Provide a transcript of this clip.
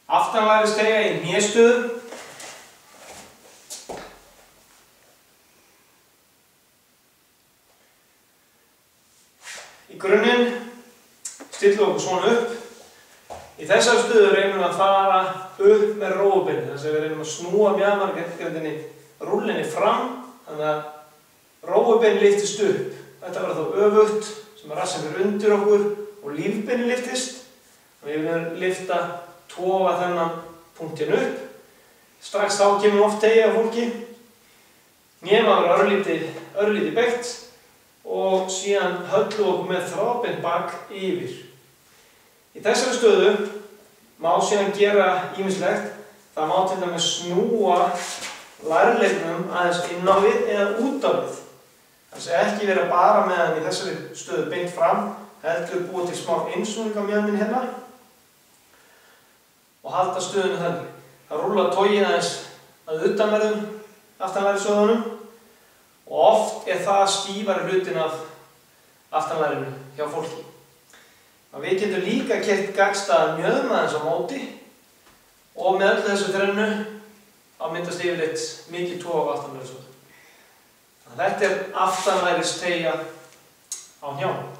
Aftanlæristeygja í hnéstöðu. Í grunninn stillum við okkur svona upp. Í þessari stöðu reynum við að fara upp með rófubeinið, þess að við reynum að snúa mjaðmargrindinni, rúllinni fram, þannig að rófubein lyftist upp. Þetta verður þá öfugt, sem að rassinn fyrir undir okkur og lífbeinin lyftist. Og við viljum lyfta, toga þennan punktinn upp. Strax þá kemur oft teygja á fólki. Hnén verður örlítið beygt og síðan höllum okkur með þráðbeint bak yfir. Í þessari stöðu má síðan gera ýmislegt. Það má til dæmis snúa lærleggnum aðeins inn á við eða út á við. Þannig að ekki vera bara með hann í þessari stöðu beint fram, heldur búa til smá einsnúning á mjöðminn hérna og halda stöðunni þannig. Það rúlla togið aðeins að utanverðum aftanlærisvöðvunum og oft það stífari hlutin af aftanlærinu hjá fólki. Við getum líka keyrt gagnstæðan mjöðm aðeins á móti og með öllu þessu þrennu myndast yfirleitt mikið tog á aftanlærisvöðvunum. Þetta aftanlæristeygja á hnjám.